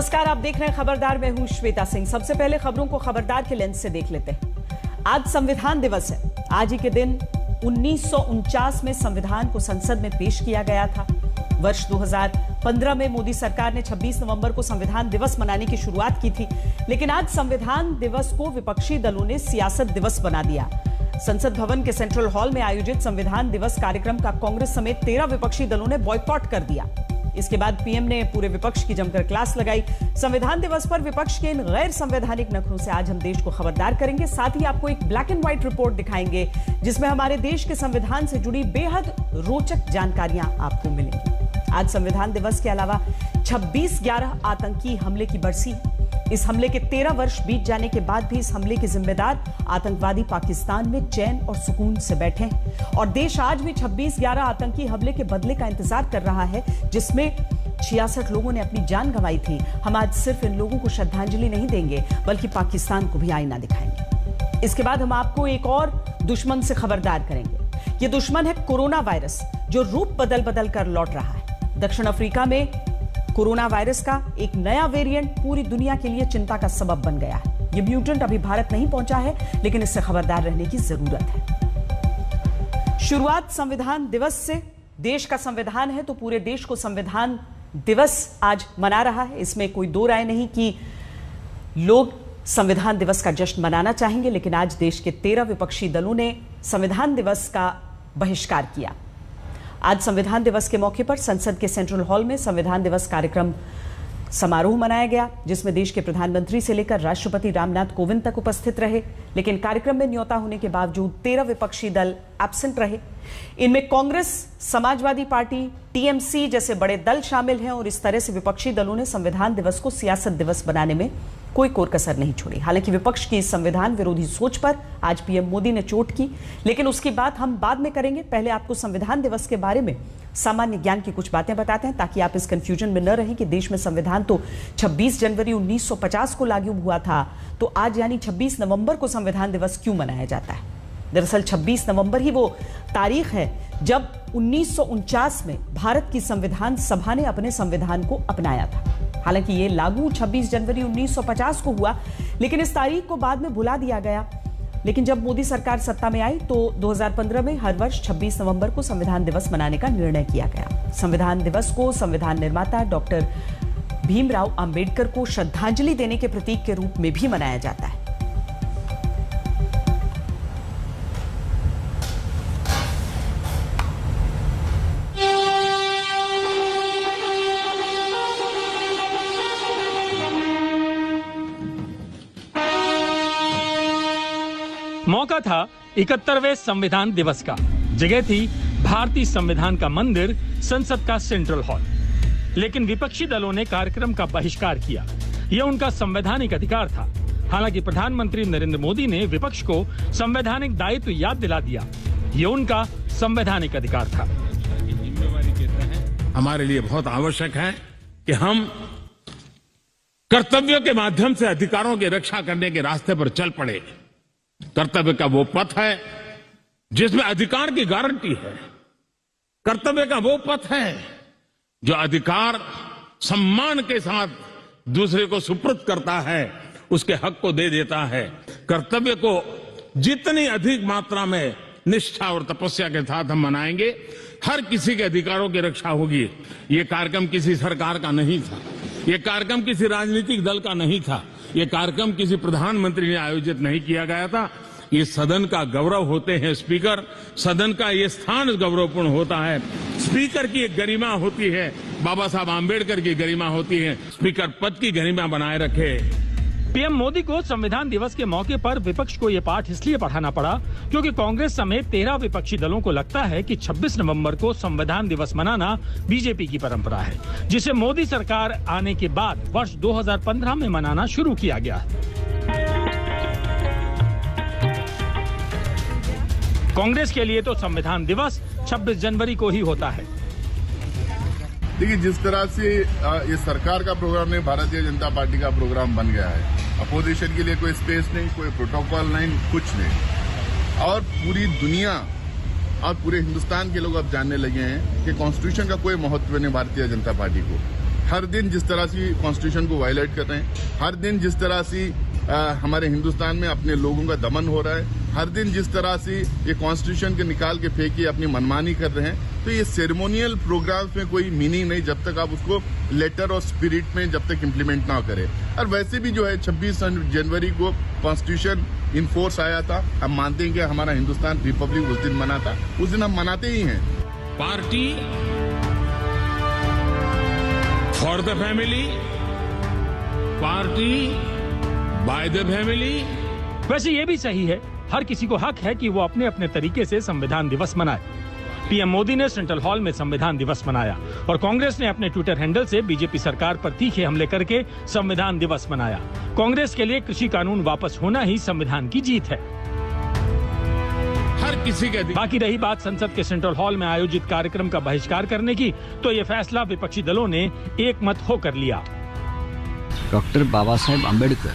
नमस्कार, आप देख रहे हैं खबरदार। मैं हूं श्वेता सिंह। सबसे पहले खबरों को खबरदार के लेंस से देख लेते हैं। आज संविधान दिवस है। आज ही के दिन 1949 में संविधान को संसद में पेश किया गया था। वर्ष 2015 में मोदी सरकार ने 26 नवंबर को संविधान दिवस मनाने की शुरुआत की थी, लेकिन आज संविधान दिवस को विपक्षी दलों ने सियासत दिवस बना दिया। संसद भवन के सेंट्रल हॉल में आयोजित संविधान दिवस कार्यक्रम का कांग्रेस समेत 13 विपक्षी दलों ने बॉयकॉट कर दिया। इसके बाद पीएम ने पूरे विपक्ष की जमकर क्लास लगाई। संविधान दिवस पर विपक्ष के इन गैर संवैधानिक नखरों से आज हम देश को खबरदार करेंगे। साथ ही आपको एक ब्लैक एंड व्हाइट रिपोर्ट दिखाएंगे जिसमें हमारे देश के संविधान से जुड़ी बेहद रोचक जानकारियां आपको मिलेंगी। आज संविधान दिवस के अलावा 26/11 आतंकी हमले की बरसी। इस हमले के 13 वर्ष बीत जाने के बाद भी इस हमले के जिम्मेदार आतंकवादी पाकिस्तान में चैन और सुकून से बैठे हैं और देश आज भी 26/11 आतंकी हमले के बदले का इंतजार कर रहा है, जिसमें 66 लोगों ने अपनी जान गंवाई थी। हम आज सिर्फ इन लोगों को श्रद्धांजलि नहीं देंगे, बल्कि पाकिस्तान को भी आईना दिखाएंगे। इसके बाद हम आपको एक और दुश्मन से खबरदार करेंगे। ये दुश्मन है कोरोना वायरस, जो रूप बदल बदल कर लौट रहा है। दक्षिण अफ्रीका में कोरोना वायरस का एक नया वेरिएंट पूरी दुनिया के लिए चिंता का सबब बन गया है। यह म्यूटेंट अभी भारत नहीं पहुंचा है, लेकिन इससे खबरदार रहने की जरूरत है। शुरुआत संविधान दिवस से। देश का संविधान है तो पूरे देश को संविधान दिवस आज मना रहा है। इसमें कोई दो राय नहीं कि लोग संविधान दिवस का जश्न मनाना चाहेंगे, लेकिन आज देश के 13 विपक्षी दलों ने संविधान दिवस का बहिष्कार किया। आज संविधान दिवस के मौके पर संसद के सेंट्रल हॉल में संविधान दिवस कार्यक्रम समारोह मनाया गया, जिसमें देश के प्रधानमंत्री से लेकर राष्ट्रपति रामनाथ कोविंद तक उपस्थित रहे। लेकिन कार्यक्रम में न्योता होने के बावजूद 13 विपक्षी दल एब्सेंट रहे। इनमें कांग्रेस, समाजवादी पार्टी, टीएमसी जैसे बड़े दल शामिल हैं और इस तरह से विपक्षी दलों ने संविधान दिवस को सियासत दिवस बनाने में कोई कोर कसर नहीं छोड़ी। हालांकि विपक्ष की इस संविधान विरोधी सोच पर आज पीएम मोदी ने चोट की, लेकिन उसकी बात हम बाद में करेंगे। पहले आपको संविधान दिवस के बारे में सामान्य ज्ञान की कुछ बातें बताते हैं, ताकि आप इस कंफ्यूजन में न रहें कि देश में संविधान तो 26 जनवरी 1950 को लागू हुआ था, तो आज यानी 26 नवंबर को संविधान दिवस क्यों मनाया जाता है। दरअसल 26 नवंबर ही वो तारीख है जब 1949 में भारत की संविधान सभा ने अपने संविधान को अपनाया था। हालांकि ये लागू 26 जनवरी 1950 को हुआ, लेकिन इस तारीख को बाद में भुला दिया गया। लेकिन जब मोदी सरकार सत्ता में आई तो 2015 में हर वर्ष 26 नवंबर को संविधान दिवस मनाने का निर्णय किया गया। संविधान दिवस को संविधान निर्माता डॉक्टर भीमराव अंबेडकर को श्रद्धांजलि देने के प्रतीक के रूप में भी मनाया जाता है। मौका था 71वें संविधान दिवस का। जगह थी भारतीय संविधान का मंदिर, संसद का सेंट्रल हॉल। लेकिन विपक्षी दलों ने कार्यक्रम का बहिष्कार किया। यह उनका संवैधानिक अधिकार था। हालांकि प्रधानमंत्री नरेंद्र मोदी ने विपक्ष को संवैधानिक दायित्व याद दिला दिया। यह उनका संवैधानिक अधिकार था। हमारे लिए बहुत आवश्यक है कि हम कर्तव्य के माध्यम से अधिकारों की रक्षा करने के रास्ते पर चल पड़े। कर्तव्य का वो पथ है जिसमें अधिकार की गारंटी है। कर्तव्य का वो पथ है जो अधिकार सम्मान के साथ दूसरे को सुपुर्द करता है, उसके हक को दे देता है। कर्तव्य को जितनी अधिक मात्रा में निष्ठा और तपस्या के साथ हम मनाएंगे, हर किसी के अधिकारों की रक्षा होगी। ये कार्यक्रम किसी सरकार का नहीं था, ये कार्यक्रम किसी राजनीतिक दल का नहीं था, ये कार्यक्रम किसी प्रधानमंत्री ने आयोजित नहीं किया गया था। ये सदन का गौरव होते हैं स्पीकर, सदन का ये स्थान गौरवपूर्ण होता है। स्पीकर की एक गरिमा होती है, बाबा साहब आम्बेडकर की गरिमा होती है। स्पीकर पद की गरिमा बनाए रखे। पीएम मोदी को संविधान दिवस के मौके पर विपक्ष को यह पाठ इसलिए पढ़ाना पड़ा क्योंकि कांग्रेस समेत 13 विपक्षी दलों को लगता है कि 26 नवंबर को संविधान दिवस मनाना बीजेपी की परंपरा है, जिसे मोदी सरकार आने के बाद वर्ष 2015 में मनाना शुरू किया गया। कांग्रेस के लिए तो संविधान दिवस 26 जनवरी को ही होता है। देखिए, जिस तरह से ये सरकार का प्रोग्राम नहीं, भारतीय जनता पार्टी का प्रोग्राम बन गया है। अपोजिशन के लिए कोई स्पेस नहीं, कोई प्रोटोकॉल नहीं, कुछ नहीं। और पूरी दुनिया और पूरे हिंदुस्तान के लोग अब जानने लगे हैं कि कॉन्स्टिट्यूशन का कोई महत्व नहीं भारतीय जनता पार्टी को। हर दिन जिस तरह से कॉन्स्टिट्यूशन को वायलेट कर रहे हैं, हर दिन जिस तरह से हमारे हिंदुस्तान में अपने लोगों का दमन हो रहा है, हर दिन जिस तरह से ये कॉन्स्टिट्यूशन के निकाल के फेंके अपनी मनमानी कर रहे हैं, तो ये सेरेमोनियल प्रोग्राम्स में कोई मीनिंग नहीं जब तक आप उसको लेटर और स्पिरिट में जब तक इम्प्लीमेंट ना करें। और वैसे भी जो है 26 जनवरी को कॉन्स्टिट्यूशन इन फोर्स आया था। हम मानते हैं कि हमारा हिंदुस्तान रिपब्लिक उस दिन मना था, उस दिन हम मनाते ही हैं। Party for the family, party by the family. वैसे ये भी सही है, हर किसी को हक है कि वो अपने अपने तरीके से संविधान दिवस मनाए। पीएम मोदी ने सेंट्रल हॉल में संविधान दिवस मनाया और कांग्रेस ने अपने ट्विटर हैंडल से बीजेपी सरकार पर तीखे हमले करके संविधान दिवस मनाया। कांग्रेस के लिए कृषि कानून वापस होना ही संविधान की जीत है। हर किसी के बाकी रही बात संसद के सेंट्रल हॉल में आयोजित कार्यक्रम का बहिष्कार करने की, तो ये फैसला विपक्षी दलों ने एक मत होकर लिया। डॉक्टर बाबा साहेब अम्बेडकर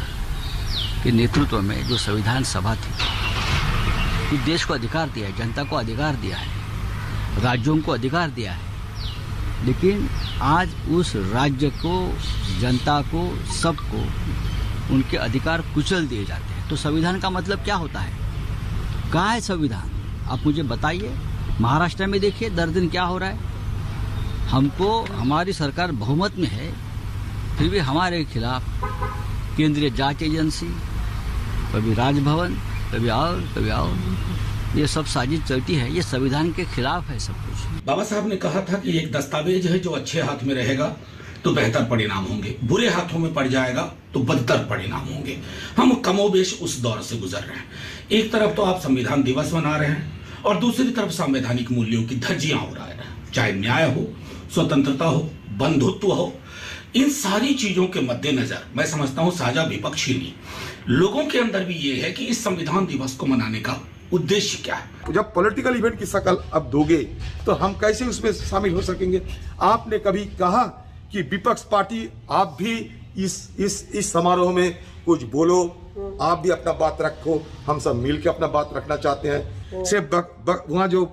के नेतृत्व में जो संविधान सभा थी, जो देश को अधिकार दिया है, जनता को अधिकार दिया है, राज्यों को अधिकार दिया है, लेकिन आज उस राज्य को, जनता को, सबको उनके अधिकार कुचल दिए जाते हैं। तो संविधान का मतलब क्या होता है? कहाँ है संविधान? आप मुझे बताइए। महाराष्ट्र में देखिए दर दिन क्या हो रहा है। हमको, हमारी सरकार बहुमत में है, फिर भी हमारे खिलाफ केंद्रीय जांच एजेंसी, कभी राजभवन, कभी और ये सब साजिश चलती है। ये संविधान के खिलाफ है सब कुछ। बाबा साहब ने कहा था कि एक दस्तावेज है जो अच्छे हाथ में रहेगा तो बेहतर परिणाम होंगे, बुरे हाथों में पड़ जाएगा तो बदतर परिणाम होंगे। हम कमोबेश उस दौर से गुजर रहे हैं। एक तरफ तो आप संविधान दिवस मना रहे हैं और दूसरी तरफ संवैधानिक मूल्यों की धज्जियां उड़ा रहे हैं। चाहे न्याय हो, स्वतंत्रता हो, बंधुत्व हो, इन सारी चीजों के मद्देनजर मैं समझता हूं साझा विपक्ष ही नहीं, लोगों के अंदर भी ये है कि इस संविधान दिवस को मनाने का उद्देश्य क्या है। जब पॉलिटिकल इवेंट की शक्ल अब दोगे तो हम कैसे उसमें शामिल हो सकेंगे? आपने कभी कहा कि विपक्ष पार्टी आप भी इस समारोह में कुछ बोलो, आप भी अपना बात रखो, हम सब मिलकर अपना बात रखना चाहते हैं। सिर्फ वहाँ जो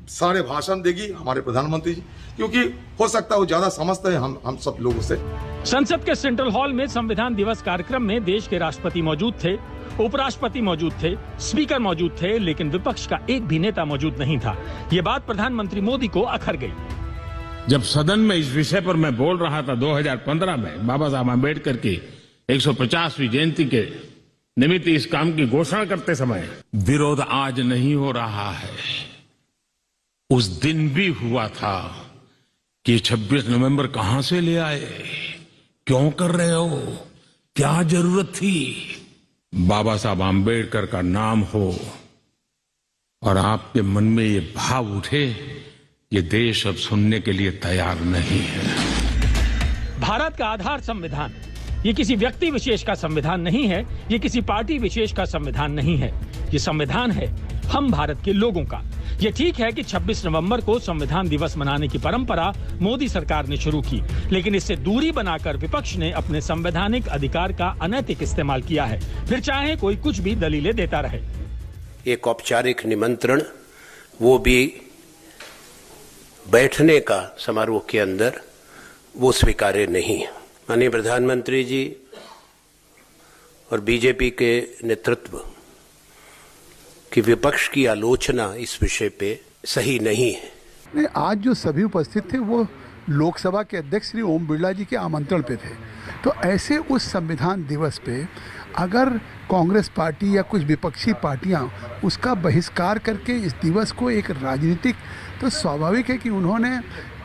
सारे भाषण देगी हमारे प्रधानमंत्री जी, क्योंकि हो सकता है वो ज्यादा समझते हैं हम सब लोगों से। संसद के सेंट्रल हॉल में संविधान दिवस कार्यक्रम में देश के राष्ट्रपति मौजूद थे, उपराष्ट्रपति मौजूद थे, स्पीकर मौजूद थे, लेकिन विपक्ष का एक भी नेता मौजूद नहीं था। ये बात प्रधानमंत्री मोदी को अखर गई। जब सदन में इस विषय पर मैं बोल रहा था 2015 में, बाबा साहब अम्बेडकर की 150वीं जयंती के निमित्त इस काम की घोषणा करते समय, विरोध आज नहीं हो रहा है, उस दिन भी हुआ था कि 26 नवंबर कहां से ले आए, क्यों कर रहे हो, क्या जरूरत थी। बाबा साहब आम्बेडकर का नाम हो और आपके मन में ये भाव उठे, ये देश अब सुनने के लिए तैयार नहीं है। भारत का आधार संविधान, ये किसी व्यक्ति विशेष का संविधान नहीं है, ये किसी पार्टी विशेष का संविधान नहीं है, ये संविधान है हम भारत के लोगों का। ये ठीक है कि 26 नवंबर को संविधान दिवस मनाने की परंपरा मोदी सरकार ने शुरू की, लेकिन इससे दूरी बनाकर विपक्ष ने अपने संवैधानिक अधिकार का अनैतिक इस्तेमाल किया है, फिर चाहे कोई कुछ भी दलीलें देता रहे। एक औपचारिक निमंत्रण, वो भी बैठने का समारोह के अंदर, वो स्वीकार्य नहीं है। माननीय प्रधानमंत्री जी और बीजेपी के नेतृत्व की विपक्ष की आलोचना इस विषय पे सही नहीं है। नहीं, आज जो सभी उपस्थित थे वो लोकसभा के अध्यक्ष श्री ओम बिरला जी के आमंत्रण पे थे, तो ऐसे उस संविधान दिवस पे अगर कांग्रेस पार्टी या कुछ विपक्षी पार्टियां उसका बहिष्कार करके इस दिवस को एक राजनीतिक, तो स्वाभाविक है कि उन्होंने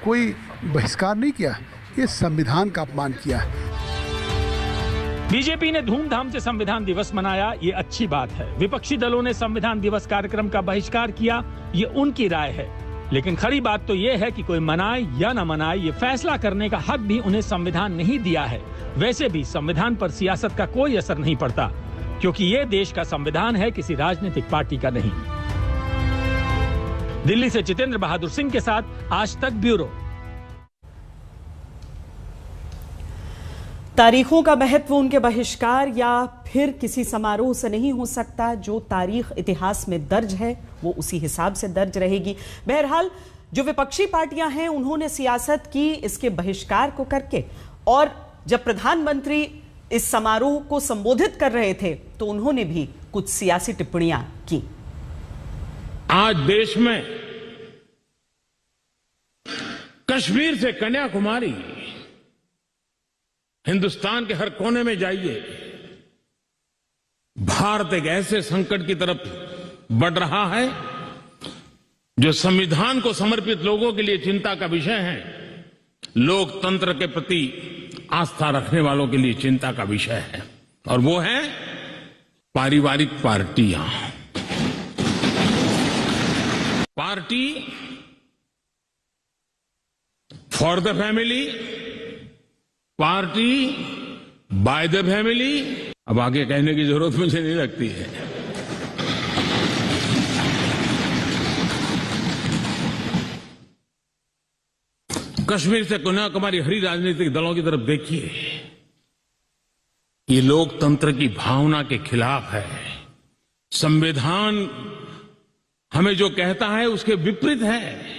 कोई बहिष्कार नहीं किया, ये संविधान का अपमान किया है। बीजेपी ने धूमधाम से संविधान दिवस मनाया, ये अच्छी बात है। विपक्षी दलों ने संविधान दिवस कार्यक्रम का बहिष्कार किया, ये उनकी राय है। लेकिन खरी बात तो ये है कि कोई मनाए या न मनाए, ये फैसला करने का हक भी उन्हें संविधान नहीं दिया है। वैसे भी संविधान पर सियासत का कोई असर नहीं पड़ता, क्योंकि ये देश का संविधान है, किसी राजनीतिक पार्टी का नहीं। दिल्ली से जितेंद्र बहादुर सिंह के साथ आज तक ब्यूरो। तारीखों का महत्व उनके बहिष्कार या फिर किसी समारोह से नहीं हो सकता। जो तारीख इतिहास में दर्ज है वो उसी हिसाब से दर्ज रहेगी। बहरहाल जो विपक्षी पार्टियां हैं उन्होंने सियासत की इसके बहिष्कार को करके और जब प्रधानमंत्री इस समारोह को संबोधित कर रहे थे तो उन्होंने भी कुछ सियासी टिप्पणियां की। आज देश में कश्मीर से कन्याकुमारी, हिंदुस्तान के हर कोने में जाइए, भारत एक ऐसे संकट की तरफ बढ़ रहा है जो संविधान को समर्पित लोगों के लिए चिंता का विषय है, लोकतंत्र के प्रति आस्था रखने वालों के लिए चिंता का विषय है, और वो है पारिवारिक पार्टियां। Party for the family, party by the family. अब आगे कहने की जरूरत मुझे नहीं लगती है। कश्मीर से कन्याकुमारी हरी राजनीतिक दलों की तरफ देखिए, ये लोकतंत्र की भावना के खिलाफ है। संविधान हमें जो कहता है उसके विपरीत है।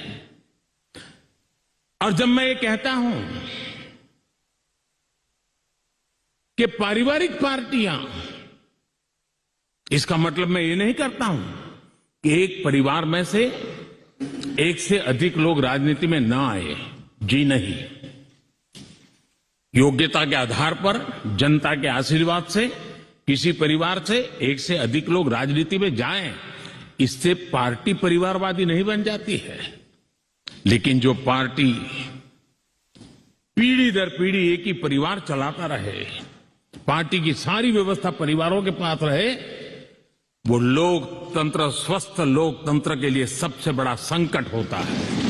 और जब मैं ये कहता हूं कि पारिवारिक पार्टियां, इसका मतलब मैं ये नहीं करता हूं कि एक परिवार में से एक से अधिक लोग राजनीति में ना आए। जी नहीं, योग्यता के आधार पर, जनता के आशीर्वाद से किसी परिवार से एक से अधिक लोग राजनीति में जाएं, इससे पार्टी परिवारवादी नहीं बन जाती है। लेकिन जो पार्टी पीढ़ी दर पीढ़ी एक ही परिवार चलाता रहे, पार्टी की सारी व्यवस्था परिवारों के पास रहे, वो लोकतंत्र, स्वस्थ लोकतंत्र के लिए सबसे बड़ा संकट होता है।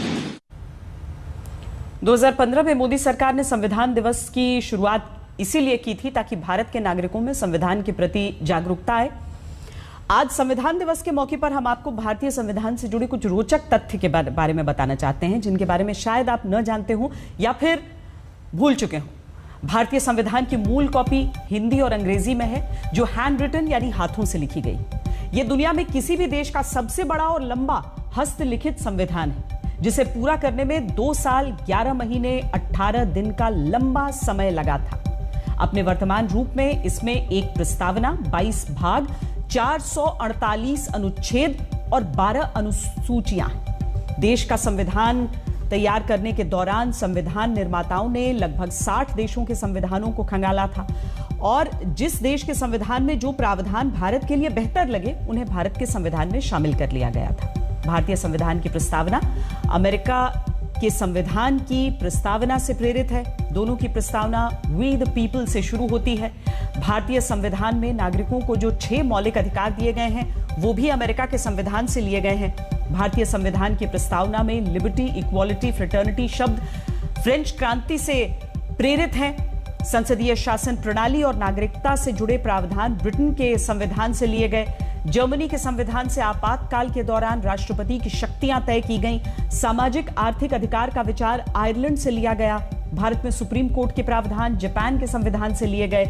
2015 में मोदी सरकार ने संविधान दिवस की शुरुआत इसीलिए की थी ताकि भारत के नागरिकों में संविधान के प्रति जागरूकता आए। आज संविधान दिवस के मौके पर हम आपको भारतीय संविधान से जुड़े कुछ रोचक तथ्य के बारे में बताना चाहते हैं, जिनके बारे में शायद आप न जानते हो या फिर भूल चुके हो। भारतीय संविधान की मूल कॉपी हिंदी और अंग्रेजी में है, जो हैंड रिटन यानी हाथों से लिखी गई। यह दुनिया में किसी भी देश का सबसे बड़ा और लंबा हस्तलिखित संविधान है, जिसे पूरा करने में 2 साल 11 महीने 18 दिन का लंबा समय लगा था। अपने वर्तमान रूप में इसमें एक प्रस्तावना, 22 भाग, 448 अनुच्छेद और 12 अनुसूचियां हैं। देश का संविधान तैयार करने के दौरान संविधान निर्माताओं ने लगभग 60 देशों के संविधानों को खंगाला था, और जिस देश के संविधान में जो प्रावधान भारत के लिए बेहतर लगे, उन्हें भारत के संविधान में शामिल कर लिया गया था। भारतीय संविधान की प्रस्तावना अमेरिका के संविधान की प्रस्तावना से प्रेरित है। दोनों की प्रस्तावना वी द पीपल से शुरू होती है। भारतीय संविधान में नागरिकों को जो 6 मौलिक अधिकार दिए गए हैं, वो भी अमेरिका के संविधान से लिए गए हैं। भारतीय संविधान की प्रस्तावना में लिबर्टी, इक्वालिटी, फ्रेटर्निटी शब्द फ्रेंच क्रांति से प्रेरित हैं। संसदीय शासन प्रणाली और नागरिकता से जुड़े प्रावधान ब्रिटेन के संविधान से लिए गए। जर्मनी के संविधान से आपातकाल के दौरान राष्ट्रपति की शक्तियां तय की गईं। सामाजिक आर्थिक अधिकार का विचार आयरलैंड से लिया गया। भारत में सुप्रीम कोर्ट के प्रावधान जापान के संविधान से लिए गए।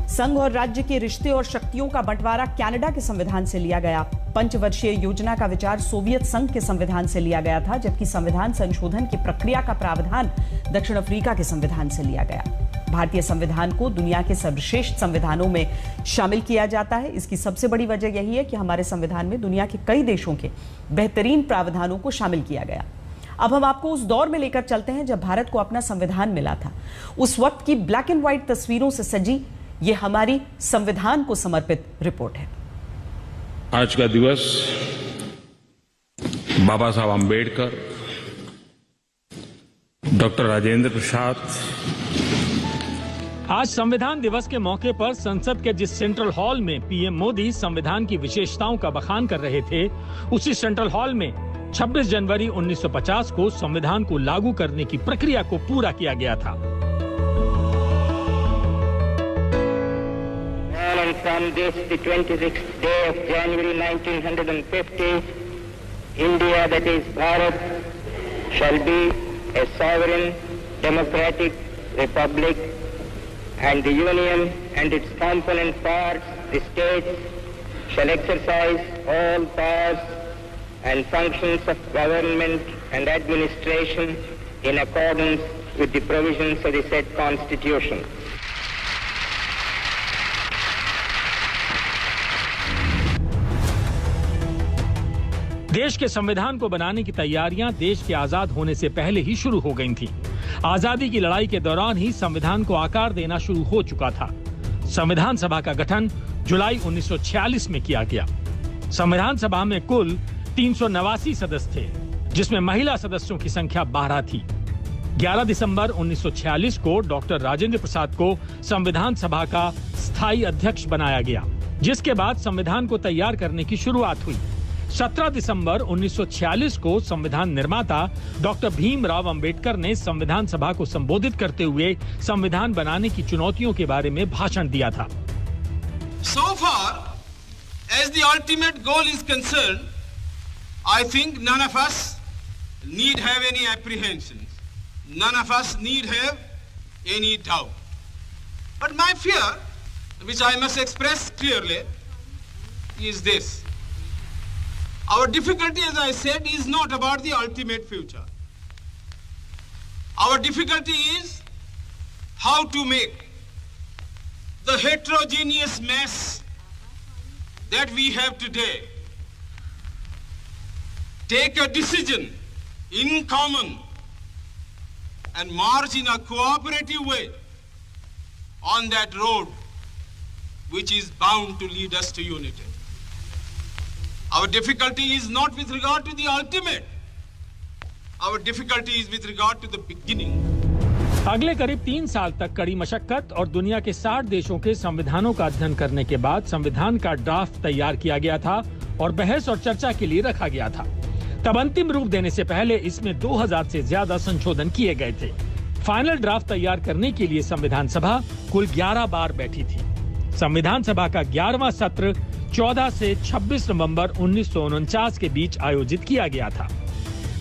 संघ और राज्य के रिश्ते और शक्तियों का बंटवारा कनाडा के संविधान से लिया गया। पंचवर्षीय योजना का विचार सोवियत संघ के संविधान से लिया गया था, जबकि संविधान संशोधन की प्रक्रिया का प्रावधान दक्षिण अफ्रीका के संविधान से लिया गया। भारतीय संविधान को दुनिया के सर्वश्रेष्ठ संविधानों में शामिल किया जाता है। इसकी सबसे बड़ी वजह यही है कि हमारे संविधान में दुनिया के कई देशों के बेहतरीन प्रावधानों को शामिल किया गया। अब हम आपको उस दौर में लेकर चलते हैं जब भारत को अपना संविधान मिला था। उस वक्त की ब्लैक एंड व्हाइट तस्वीरों से सजी ये हमारी संविधान को समर्पित रिपोर्ट है। आज का दिवस बाबा साहब आम्बेडकर, डॉक्टर राजेंद्र प्रसाद। आज संविधान दिवस के मौके पर संसद के जिस सेंट्रल हॉल में पीएम मोदी संविधान की विशेषताओं का बखान कर रहे थे, उसी सेंट्रल हॉल में 26 जनवरी 1950 को संविधान को लागू करने की प्रक्रिया को पूरा किया गया था। From this, the 26th day of January 1950, India, that is Bharat, shall be a sovereign, democratic republic, and the Union and its component parts, the states, shall exercise all powers and functions of government and administration in accordance with the provisions of the said Constitution. देश के संविधान को बनाने की तैयारियां देश के आजाद होने से पहले ही शुरू हो गई थीं। आजादी की लड़ाई के दौरान ही संविधान को आकार देना शुरू हो चुका था। संविधान सभा का गठन जुलाई 1946 में किया गया। संविधान सभा में कुल 389 सदस्य थे, जिसमें महिला सदस्यों की संख्या 12 थी। 11 दिसंबर 1946 को डॉक्टर राजेंद्र प्रसाद को संविधान सभा का स्थायी अध्यक्ष बनाया गया, जिसके बाद संविधान को तैयार करने की शुरुआत हुई। 17 दिसंबर 1946 को संविधान निर्माता डॉक्टर भीमराव अंबेडकर ने संविधान सभा को संबोधित करते हुए संविधान बनाने की चुनौतियों के बारे में भाषण दिया था। So far as the ultimate goal is concerned, I think none of us need have any apprehensions. None of us need have any doubt. But my fear, which I must express clearly, is this. Our difficulty, as I said, is not about the ultimate future. Our difficulty is how to make the heterogeneous mess that we have today take a decision in common and march in a cooperative way on that road which is bound to lead us to unity. Our difficulty is not with regard to the ultimate. Our difficulty is with regard to the beginning. अगले करीब 3 साल तक कड़ी मशक्कत और दुनिया के 60 देशों के संविधानों का अध्ययन करने के बाद संविधान का ड्राफ्ट तैयार किया गया था और बहस और चर्चा के लिए रखा गया था। तब अंतिम रूप देने से पहले इसमें 2000 से ज्यादा संशोधन किए गए थे। फाइनल ड्राफ्ट तैयार करने के लिए संविधान सभा कुल 11 बार बैठी थी। संविधान सभा का 11वां सत्र 14 से 26 नवंबर 1949 के बीच आयोजित किया गया था।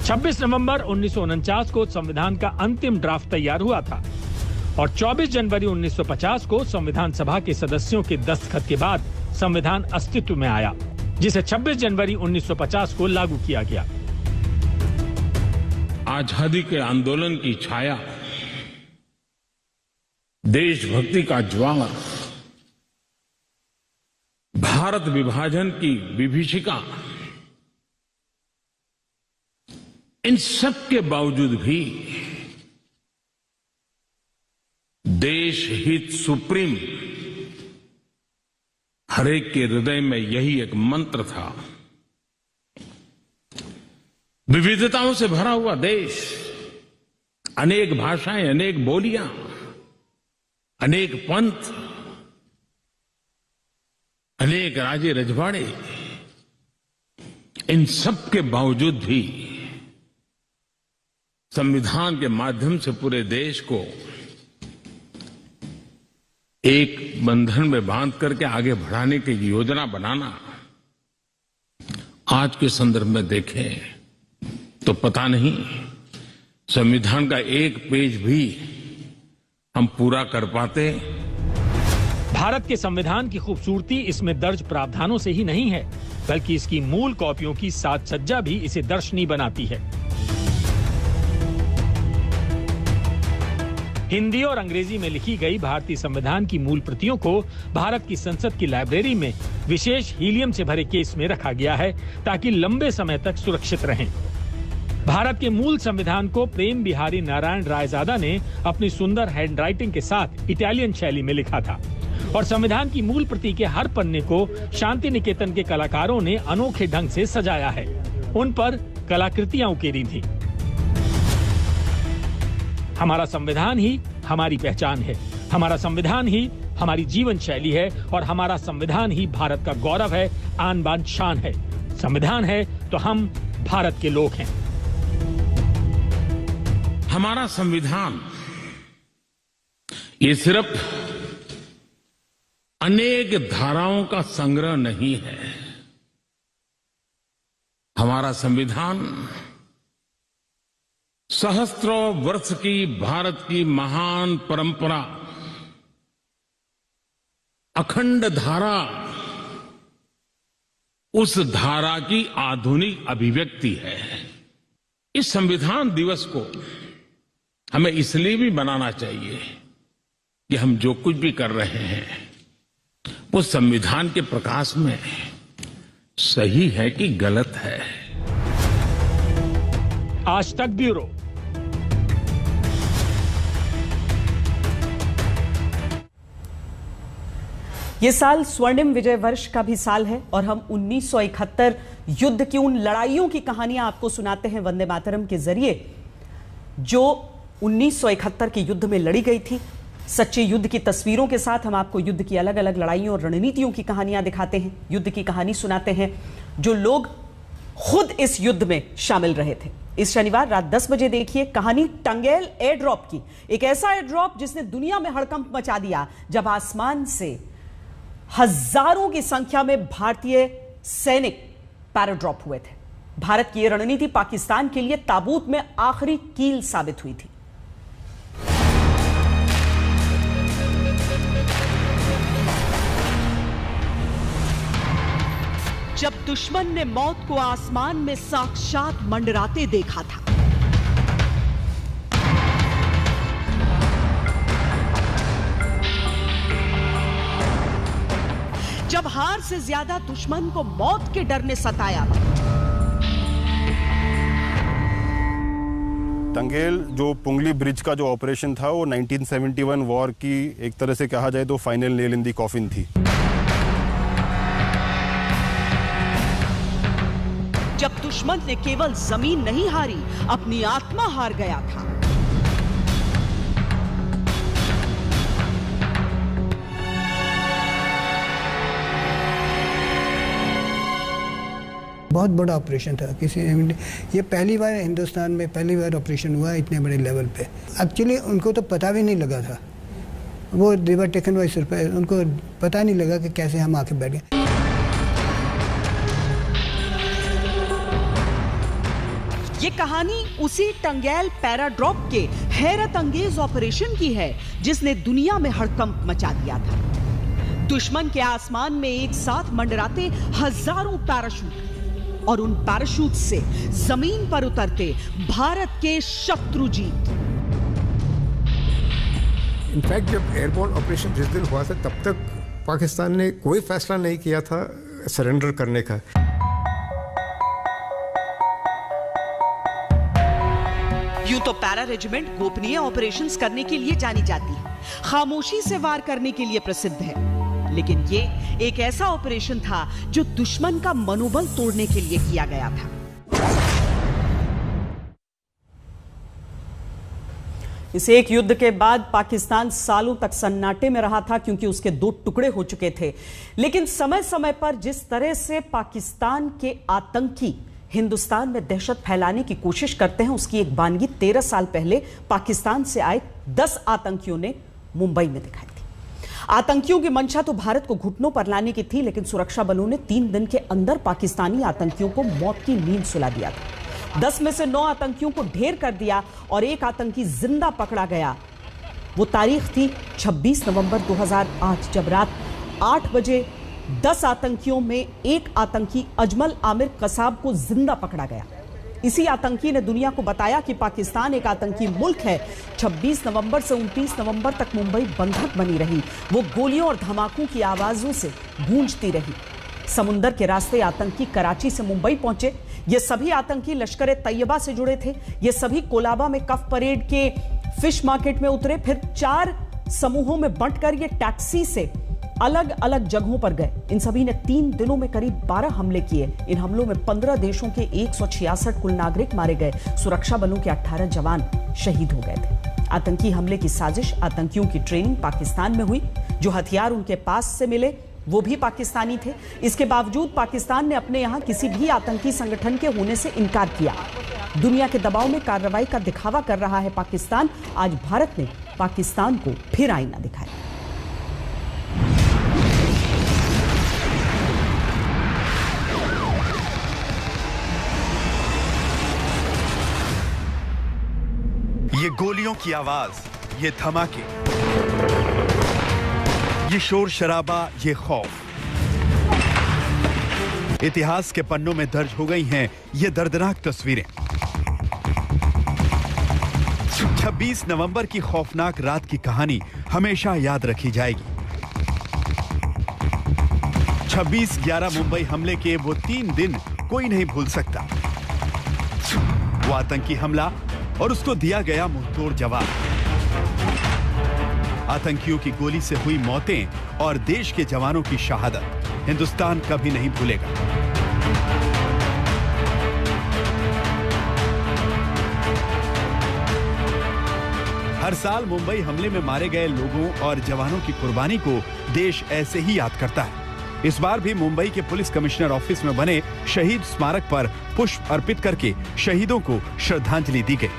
26 नवंबर 1949 को संविधान का अंतिम ड्राफ्ट तैयार हुआ था और 24 जनवरी 1950 को संविधान सभा के सदस्यों के दस्तखत के बाद संविधान अस्तित्व में आया, जिसे 26 जनवरी 1950 को लागू किया गया। आजादी के आंदोलन की छाया, देशभक्ति का ज्वाला, भारत विभाजन की विभीषिका, इन सब के बावजूद भी देश हित सुप्रीम हरेक के हृदय में यही एक मंत्र था। विविधताओं से भरा हुआ देश, अनेक भाषाएं, अनेक बोलियां, अनेक पंथ, अनेक राजे रजवाड़े, इन सब के बावजूद भी संविधान के माध्यम से पूरे देश को एक बंधन में बांध करके आगे बढ़ाने की योजना बनाना, आज के संदर्भ में देखें तो पता नहीं संविधान का एक पेज भी हम पूरा कर पाते। भारत के संविधान की खूबसूरती इसमें दर्ज प्रावधानों से ही नहीं है, बल्कि इसकी मूल कॉपियों की साज सज्जा भी इसे दर्शनीय बनाती है। हिंदी और अंग्रेजी में लिखी गई भारतीय संविधान की मूल प्रतियों को भारत की संसद की लाइब्रेरी में विशेष हीलियम से भरे केस में रखा गया है ताकि लंबे समय तक सुरक्षित रहें। भारत के मूल संविधान को प्रेम बिहारी नारायण रायजादा ने अपनी सुंदर हैंडराइटिंग के साथ इटालियन शैली में लिखा था और संविधान की मूल प्रति के हर पन्ने को शांति निकेतन के कलाकारों ने अनोखे ढंग से सजाया है। उन पर कलाकृतियां उकेरी थी। हमारा संविधान ही हमारी पहचान है, हमारा संविधान ही हमारी जीवन शैली है और हमारा संविधान ही भारत का गौरव है, आन बान शान है। संविधान है तो हम भारत के लोग हैं। हमारा संविधान ये सिर्फ अनेक धाराओं का संग्रह नहीं है। हमारा संविधान सहस्त्रों वर्ष की भारत की महान परंपरा, अखंड धारा, उस धारा की आधुनिक अभिव्यक्ति है। इस संविधान दिवस को हमें इसलिए भी बनाना चाहिए कि हम जो कुछ भी कर रहे हैं वो संविधान के प्रकाश में सही है कि गलत है। आज तक ब्यूरो। ये साल स्वर्णिम विजय वर्ष का भी साल है और हम 1971 युद्ध की उन लड़ाइयों की कहानियां आपको सुनाते हैं वंदे मातरम के जरिए, जो 1971 के युद्ध में लड़ी गई थी। सच्चे युद्ध की तस्वीरों के साथ हम आपको युद्ध की अलग अलग लड़ाइयों और रणनीतियों की कहानियां दिखाते हैं, युद्ध की कहानी सुनाते हैं जो लोग खुद इस युद्ध में शामिल रहे थे। इस शनिवार रात 10 बजे देखिए कहानी टंगेल एयर ड्रॉप की, एक ऐसा एयर ड्रॉप जिसने दुनिया में हड़कंप मचा दिया जब आसमान से हजारों की संख्या में भारतीय सैनिक पैराड्रॉप हुए थे। भारत की यह रणनीति पाकिस्तान के लिए ताबूत में आखिरी कील साबित हुई थी। जब दुश्मन ने मौत को आसमान में साक्षात मंडराते देखा था, जब हार से ज्यादा दुश्मन को मौत के डर ने सताया। टंगेल जो पुंगली ब्रिज का जो ऑपरेशन था वो 1971 वॉर की एक तरह से कहा जाए तो final nail in the coffin थी। जब दुश्मन ने केवल जमीन नहीं हारी, अपनी आत्मा हार गया था। बहुत बड़ा ऑपरेशन था। ये पहली बार हिंदुस्तान में ऑपरेशन हुआ इतने बड़े लेवल पे। एक्चुअली उनको तो पता भी नहीं लगा था, वो दे वर टेकन बाय सरप्राइज, उनको पता नहीं लगा कि कैसे हम आके बैठ गए। ये कहानी उसी टंगेल पैराड्रॉप के हैरत अंगेज ऑपरेशन की है जिसने दुनिया में हड़कंप मचा दिया था। दुश्मन के आसमान में एक साथ मंडराते हजारों पैराशूट और उन पैराशूट से जमीन पर उतरते भारत के शत्रु जीत। इनफैक्ट जब एयरबोर्न ऑपरेशन जिस दिन हुआ था तब तक पाकिस्तान ने कोई फैसला नहीं किया था सरेंडर करने का। यूं तो पैरा रेजिमेंट गोपनीय ऑपरेशंस करने के लिए जानी जाती है, खामोशी से वार करने के लिए प्रसिद्ध है, लेकिन ये एक ऐसा ऑपरेशन था जो दुश्मन का मनोबल तोड़ने के लिए किया गया था। इस एक युद्ध के बाद पाकिस्तान सालों तक सन्नाटे में रहा था क्योंकि उसके दो टुकड़े हो चुके थे। लेकिन समय समय पर जिस तरह से पाकिस्तान के आतंकी हिंदुस्तान में दहशत फैलाने की कोशिश करते हैं, उसकी एक वानगी 13 साल पहले पाकिस्तान से आए 10 आतंकियों ने मुंबई में दिखाई थी। आतंकियों की मंशा तो भारत को घुटनों पर लाने की थी, लेकिन सुरक्षा बलों ने 3 दिन के अंदर पाकिस्तानी आतंकियों को मौत की नींद सुला दिया था। 10 में से 9 आतंकियों को ढेर कर दिया और एक आतंकी जिंदा पकड़ा गया। वो तारीख थी 26 नवंबर 2008, जब रात 8 बजे 10 आतंकियों में एक आतंकी अजमल आमिर कसाब को जिंदा पकड़ा गया। इसी आतंकी ने दुनिया को बताया कि पाकिस्तान एक आतंकी मुल्क है। 26 नवंबर से 29 नवंबर तक मुंबई बंधक बनी रही, वो गोलियों और धमाकों की आवाजों से गूंजती रही। समुंदर के रास्ते आतंकी कराची से मुंबई पहुंचे। ये सभी आतंकी लश्कर तैयबा से जुड़े थे। ये सभी कोलाबा में कफ परेड के फिश मार्केट में उतरे, फिर 4 समूहों में बंटकर ये टैक्सी से अलग अलग जगहों पर गए। इन सभी ने 3 दिनों में करीब 12 हमले किए। इन हमलों में 15 देशों के 166 कुल नागरिक मारे गए। सुरक्षा बलों के 18 जवान शहीद हो गए थे। आतंकी हमले की साजिश, आतंकियों की ट्रेनिंग पाकिस्तान में हुई। जो हथियार उनके पास से मिले वो भी पाकिस्तानी थे। इसके बावजूद पाकिस्तान ने अपने यहां किसी भी आतंकी संगठन के होने से इनकार किया। दुनिया के दबाव में कार्रवाई का दिखावा कर रहा है पाकिस्तान। आज भारत ने पाकिस्तान को फिर आईना दिखाया। ये गोलियों की आवाज, ये धमाके, ये शोर शराबा, ये खौफ, इतिहास के पन्नों में दर्ज हो गई हैं ये दर्दनाक तस्वीरें। 26 नवंबर की खौफनाक रात की कहानी हमेशा याद रखी जाएगी। 26/11 मुंबई हमले के वो 3 दिन कोई नहीं भूल सकता। वो आतंकी हमला और उसको दिया गया मुंहतोड़ जवाब, आतंकियों की गोली से हुई मौतें और देश के जवानों की शहादत हिंदुस्तान कभी नहीं भूलेगा। हर साल मुंबई हमले में मारे गए लोगों और जवानों की कुर्बानी को देश ऐसे ही याद करता है। इस बार भी मुंबई के पुलिस कमिश्नर ऑफिस में बने शहीद स्मारक पर पुष्प अर्पित करके शहीदों को श्रद्धांजलि दी गई।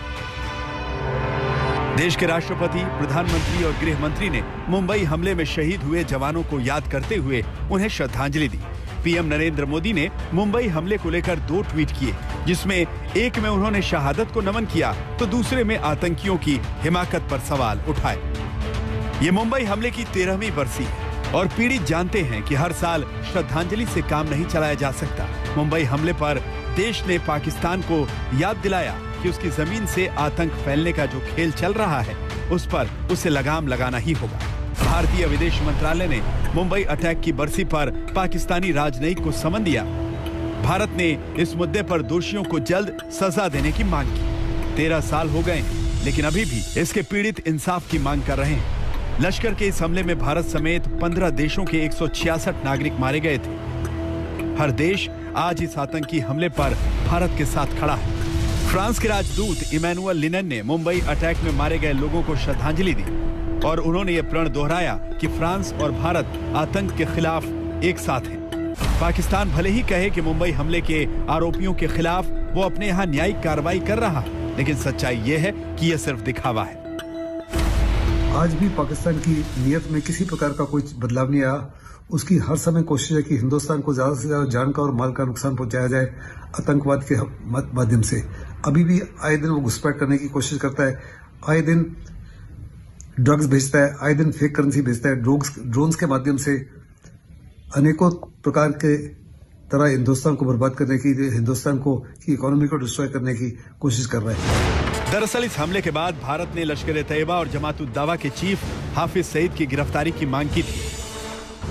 देश के राष्ट्रपति, प्रधानमंत्री और गृह मंत्री ने मुंबई हमले में शहीद हुए जवानों को याद करते हुए उन्हें श्रद्धांजलि दी। पीएम नरेंद्र मोदी ने मुंबई हमले को लेकर 2 ट्वीट किए, जिसमें एक में उन्होंने शहादत को नमन किया तो दूसरे में आतंकियों की हिमाकत पर सवाल उठाए। ये मुंबई हमले की 13वीं बरसी है और पीड़ित जानते हैं कि हर साल श्रद्धांजलि से काम नहीं चलाया जा सकता। मुंबई हमले पर देश ने पाकिस्तान को याद दिलाया कि उसकी जमीन से आतंक फैलने का जो खेल चल रहा है उस पर उसे लगाम लगाना ही होगा। भारतीय विदेश मंत्रालय ने मुंबई अटैक की बरसी पर पाकिस्तानी राजनयिक को समन दिया। भारत ने इस मुद्दे पर दोषियों को जल्द सजा देने की मांग की। 13 साल हो गए लेकिन अभी भी इसके पीड़ित इंसाफ की मांग कर रहे हैं। लश्कर के इस हमले में भारत समेत 15 देशों के 166 नागरिक मारे गए थे। हर देश आज इस आतंकी हमले पर भारत के साथ खड़ा है। फ्रांस के राजदूत इमैनुअल लिनन ने मुंबई अटैक में मारे गए लोगों को श्रद्धांजलि दी और उन्होंने ये प्रण दोहराया कि फ्रांस और भारत आतंक के खिलाफ एक साथ हैं। पाकिस्तान भले ही कहे कि मुंबई हमले के आरोपियों के खिलाफ वो अपने यहाँ न्यायिक कार्रवाई कर रहा है, लेकिन सच्चाई ये है कि यह सिर्फ दिखावा है। आज भी पाकिस्तान की नीयत में किसी प्रकार का कोई बदलाव नहीं आया। उसकी हर समय कोशिश है कि हिंदुस्तान को ज्यादा से ज्यादा जान का और माल का नुकसान पहुंचाया जाए आतंकवाद के माध्यम से। अभी भी आए दिन वो घुसपैठ करने की कोशिश करता है, आए दिन ड्रग्स भेजता है, आए दिन फेक करेंसी भेजता है, ड्रोन्स के माध्यम से अनेकों प्रकार के तरह हिंदुस्तान को बर्बाद करने की, हिंदुस्तान की इकोनॉमी को डिस्ट्रॉय करने की कोशिश कर रहा है। दरअसल इस हमले के बाद भारत ने लश्कर-ए-तैयबा और जमात-उद-दावा के चीफ हाफिज सईद की गिरफ्तारी की मांग की थी।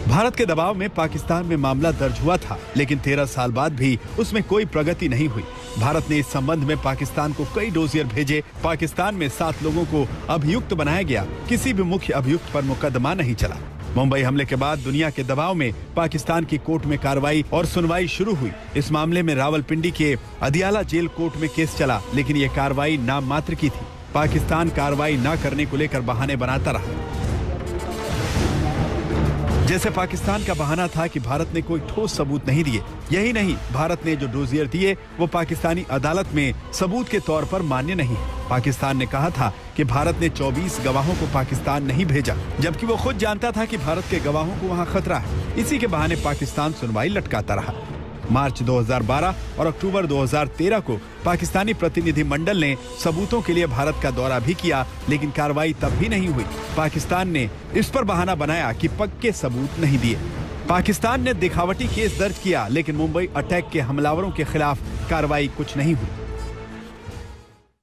भारत के दबाव में पाकिस्तान में मामला दर्ज हुआ था, लेकिन 13 साल बाद भी उसमें कोई प्रगति नहीं हुई। भारत ने इस संबंध में पाकिस्तान को कई डोजियर भेजे। पाकिस्तान में 7 लोगों को अभियुक्त बनाया गया। किसी भी मुख्य अभियुक्त पर मुकदमा नहीं चला। मुंबई हमले के बाद दुनिया के दबाव में पाकिस्तान की कोर्ट में कार्रवाई और सुनवाई शुरू हुई। इस मामले में रावलपिंडी के अदियाला जेल कोर्ट में केस चला, लेकिन ये कार्रवाई नाम मात्र की थी। पाकिस्तान कार्रवाई न करने को लेकर बहाने बनाता रहा। जैसे पाकिस्तान का बहाना था कि भारत ने कोई ठोस सबूत नहीं दिए। यही नहीं, भारत ने जो डोजियर दिए वो पाकिस्तानी अदालत में सबूत के तौर पर मान्य नहीं है। पाकिस्तान ने कहा था कि भारत ने 24 गवाहों को पाकिस्तान नहीं भेजा, जबकि वो खुद जानता था कि भारत के गवाहों को वहां खतरा है। इसी के बहाने पाकिस्तान सुनवाई लटकाता रहा। मार्च 2012 और अक्टूबर 2013 को पाकिस्तानी प्रतिनिधि मंडल ने सबूतों के लिए भारत का दौरा भी किया, लेकिन कार्रवाई तब भी नहीं हुई। पाकिस्तान ने इस पर बहाना बनाया कि पक्के सबूत नहीं दिए। पाकिस्तान ने दिखावटी केस दर्ज किया, लेकिन मुंबई अटैक के हमलावरों के खिलाफ कार्रवाई कुछ नहीं हुई।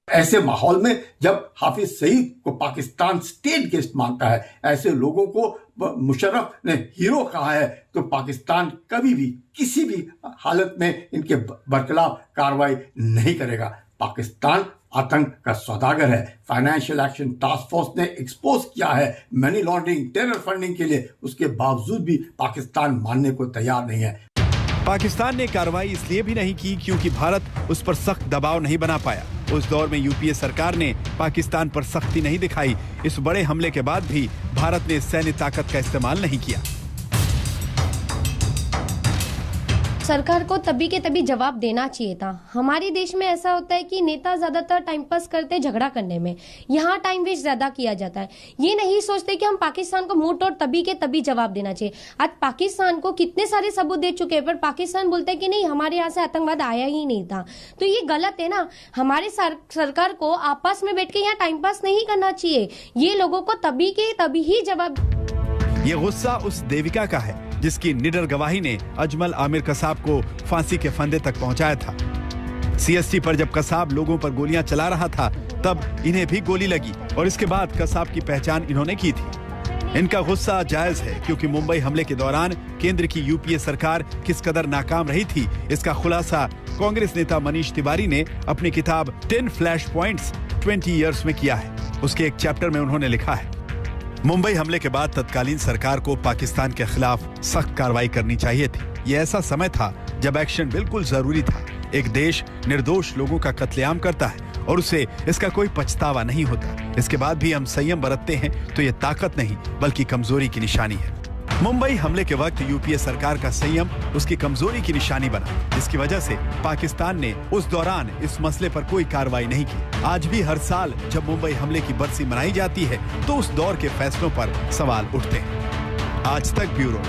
ऐसे माहौल में जब हाफिज सईद को पाकिस्तान स्टेट गेस्ट मानता है, ऐसे लोगों को मुशर्रफ ने हीरो कहा है, तो पाकिस्तान कभी भी किसी भी हालत में इनके बरखिलाफ कार्रवाई नहीं करेगा। पाकिस्तान आतंक का सौदागर है। फाइनेंशियल एक्शन टास्क फोर्स ने एक्सपोज किया है मनी लॉन्ड्रिंग, टेरर फंडिंग के लिए। उसके बावजूद भी पाकिस्तान मानने को तैयार नहीं है। पाकिस्तान ने कार्रवाई इसलिए भी नहीं की क्योंकि भारत उस पर सख्त दबाव नहीं बना पाया। उस दौर में यूपीए सरकार ने पाकिस्तान पर सख्ती नहीं दिखाई। इस बड़े हमले के बाद भी भारत ने सैन्य ताकत का इस्तेमाल नहीं किया। सरकार को तभी के तभी जवाब देना चाहिए था। हमारे देश में ऐसा होता है कि नेता ज्यादातर टाइम पास करते हैं झगड़ा करने में, यहाँ टाइम वेस्ट ज्यादा किया जाता है। ये नहीं सोचते कि हम पाकिस्तान को मुंह तोड़ तभी के तभी जवाब देना चाहिए। आज पाकिस्तान को कितने सारे सबूत दे चुके हैं, पर पाकिस्तान बोलता है कि नहीं, हमारे यहाँ से आतंकवाद आया ही नहीं था। तो ये गलत है ना। हमारे सरकार को आपस में बैठ के यहाँ टाइम पास नहीं करना चाहिए। ये लोगों को तभी के तभी ही जवाब। ये गुस्सा उस देविका का है जिसकी निडर गवाही ने अजमल आमिर कसाब को फांसी के फंदे तक पहुंचाया था। सीएसटी पर जब कसाब लोगों पर गोलियां चला रहा था तब इन्हें भी गोली लगी और इसके बाद कसाब की पहचान इन्होंने की थी। इनका गुस्सा जायज है क्योंकि मुंबई हमले के दौरान केंद्र की यूपीए सरकार किस कदर नाकाम रही थी, इसका खुलासा कांग्रेस नेता मनीष तिवारी ने अपनी किताब 10 फ्लैश पॉइंट्स 20 इयर्स में किया है। उसके एक चैप्टर में उन्होंने लिखा है, मुंबई हमले के बाद तत्कालीन सरकार को पाकिस्तान के खिलाफ सख्त कार्रवाई करनी चाहिए थी। ये ऐसा समय था जब एक्शन बिल्कुल जरूरी था। एक देश निर्दोष लोगों का कत्लेआम करता है और उसे इसका कोई पछतावा नहीं होता। इसके बाद भी हम संयम बरतते हैं तो ये ताकत नहीं बल्कि कमजोरी की निशानी है। मुंबई हमले के वक्त यूपीए सरकार का संयम उसकी कमजोरी की निशानी बना। इसकी वजह से पाकिस्तान ने उस दौरान इस मसले पर कोई कार्रवाई नहीं की। आज भी हर साल जब मुंबई हमले की बरसी मनाई जाती है तो उस दौर के फैसलों पर सवाल उठते हैं। आज तक ब्यूरो।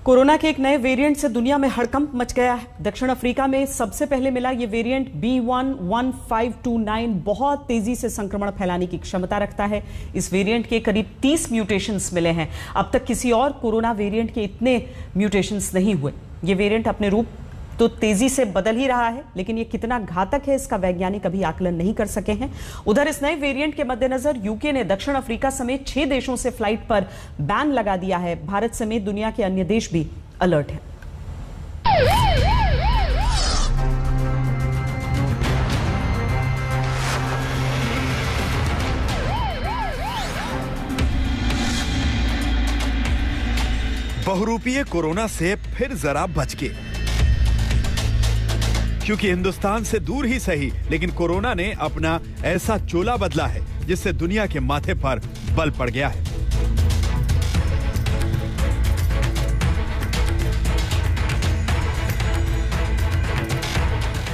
कोरोना के एक नए वेरिएंट से दुनिया में हड़कंप मच गया है। दक्षिण अफ्रीका में सबसे पहले मिला ये वेरिएंट B11529 बहुत तेजी से संक्रमण फैलाने की क्षमता रखता है। इस वेरिएंट के करीब 30 म्यूटेशंस मिले हैं। अब तक किसी और कोरोना वेरिएंट के इतने म्यूटेशंस नहीं हुए। ये वेरिएंट अपने रूप तो तेजी से बदल ही रहा है, लेकिन ये कितना घातक है इसका वैज्ञानिक अभी आकलन नहीं कर सके हैं। उधर इस नए वेरिएंट के मद्देनजर यूके ने दक्षिण अफ्रीका समेत 6 देशों से फ्लाइट पर बैन लगा दिया है। भारत समेत दुनिया के अन्य देश भी अलर्ट हैं। बहुरूपीय कोरोना से फिर जरा बच के, क्योंकि हिंदुस्तान से दूर ही सही लेकिन कोरोना ने अपना ऐसा चोला बदला है जिससे दुनिया के माथे पर बल पड़ गया है।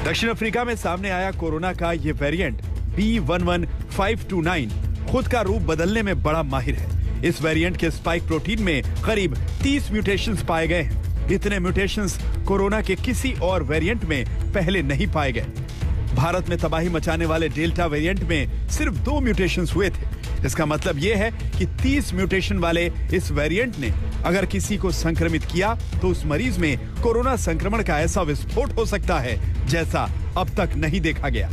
दक्षिण अफ्रीका में सामने आया कोरोना का ये वेरिएंट B11529 खुद का रूप बदलने में बड़ा माहिर है। इस वेरिएंट के स्पाइक प्रोटीन में करीब 30 म्यूटेशंस पाए गए हैं। इतने म्यूटेशंस कोरोना के किसी और वेरिएंट में पहले नहीं पाए गए। भारत में तबाही मचाने वाले डेल्टा वेरिएंट में सिर्फ 2 म्यूटेशंस हुए थे। इसका मतलब यह है कि 30 म्यूटेशन वाले इस वेरिएंट ने अगर किसी को संक्रमित किया तो उस मरीज में कोरोना संक्रमण का ऐसा विस्फोट हो सकता है जैसा अब तक नहीं देखा गया।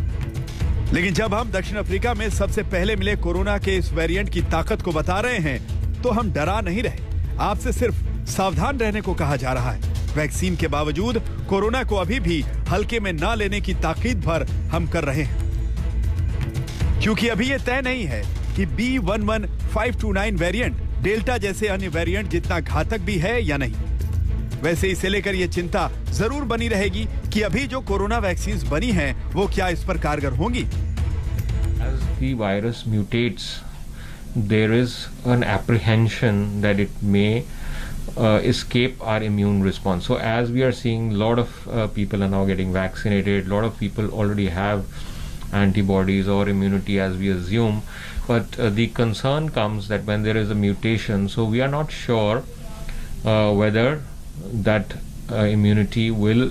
लेकिन जब हम दक्षिण अफ्रीका में सबसे पहले मिले कोरोना के इस वेरिएंट की ताकत को बता रहे हैं तो हम डरा नहीं रहे। आपसे सिर्फ सावधान रहने को कहा जा रहा है। वैक्सीन के बावजूद कोरोना को अभी भी हल्के में ना लेने की ताकीद भर हम कर रहे हैं, क्योंकि अभी ये तय नहीं है कि B11529 वेरिएंट डेल्टा जैसे अन्य वेरिएंट जितना घातक भी है या नहीं। वैसे इसे लेकर ये चिंता जरूर बनी रहेगी कि अभी जो कोरोना वैक्सीन बनी हैं वो क्या इस पर कारगर होंगी। As the virus mutates, there is an apprehension that it may escape our immune response. So as we are seeing, a lot of people are now getting vaccinated. A lot of people already have antibodies or immunity as we assume. But the concern comes that when there is a mutation, so we are not sure whether that immunity will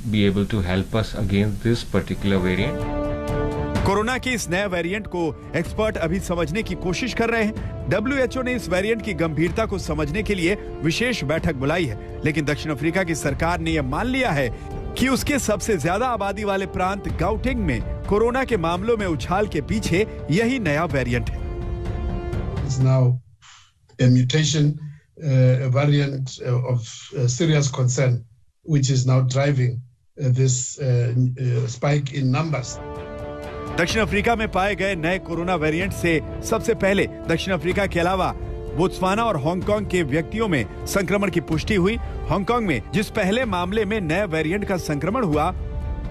be able to help us against this particular variant. Corona के इस नए variant को expert अभी समझने की कोशिश कर रहे हैं। WHO ने इस वेरिएंट की गंभीरता को समझने के लिए विशेष बैठक बुलाई है, लेकिन दक्षिण अफ्रीका की सरकार ने यह मान लिया है कि उसके सबसे ज्यादा आबादी वाले प्रांत गाउटेंग में कोरोना के मामलों में उछाल के पीछे यही नया वेरिएंट है। It's now a mutation, a variant of serious concern, which is now driving this spike in numbers. दक्षिण अफ्रीका में पाए गए नए कोरोना वेरिएंट से सबसे पहले दक्षिण अफ्रीका के अलावा बोत्सवाना और हांगकांग के व्यक्तियों में संक्रमण की पुष्टि हुई। हांगकांग में जिस पहले मामले में नए वेरिएंट का संक्रमण हुआ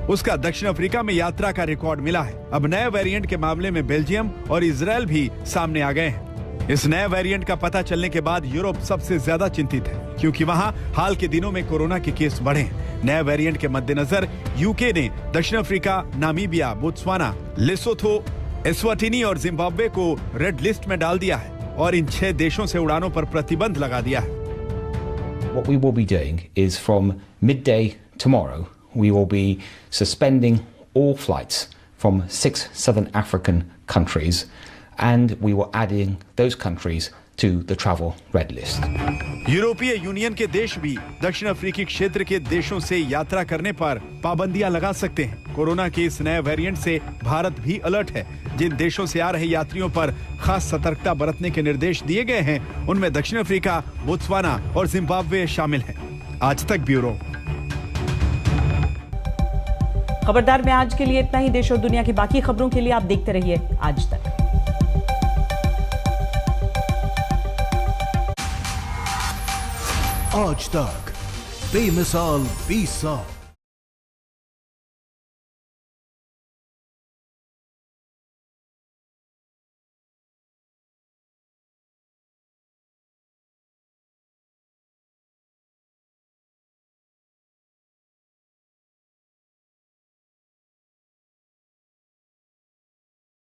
उसका दक्षिण अफ्रीका में यात्रा का रिकॉर्ड मिला है। अब नए वेरिएंट के मामले में बेल्जियम और इजराइल भी सामने आ गए हैं। इस नए वेरिएंट का पता चलने के बाद यूरोप सबसे ज्यादा चिंतित है, क्योंकि वहां हाल के दिनों में कोरोना के केस बढ़े हैं। नए वेरिएंट के मद्देनजर यूके ने दक्षिण अफ्रीका, नामीबिया, बोत्सवाना, लेसोथो, एस्वाटिनी और जिम्बाब्वे को रेड लिस्ट में डाल दिया है और इन 6 देशों से उड़ानों पर प्रतिबंध लगा दिया है। What we will be doing is from midday tomorrow, we will be suspending all flights from 6 southern African countries, and we were adding those countries to the travel red list. यूरोपीय यूनियन के देश भी दक्षिण अफ्रीकी क्षेत्र के देशों से यात्रा करने पर पाबंदियां लगा सकते हैं। कोरोना के इस नए वेरिएंट से भारत भी अलर्ट है। जिन देशों से आ रहे यात्रियों पर खास सतर्कता बरतने के निर्देश दिए गए हैं, उनमें दक्षिण अफ्रीका, बोत्सवाना और जिम्बाब्वे शामिल हैं। आज तक ब्यूरो। खबरदार में आज के लिए इतना ही। देश और दुनिया की बाकी खबरों के लिए आप देखते रहिए आज तक। आज तक बेमिसाल 20 साल।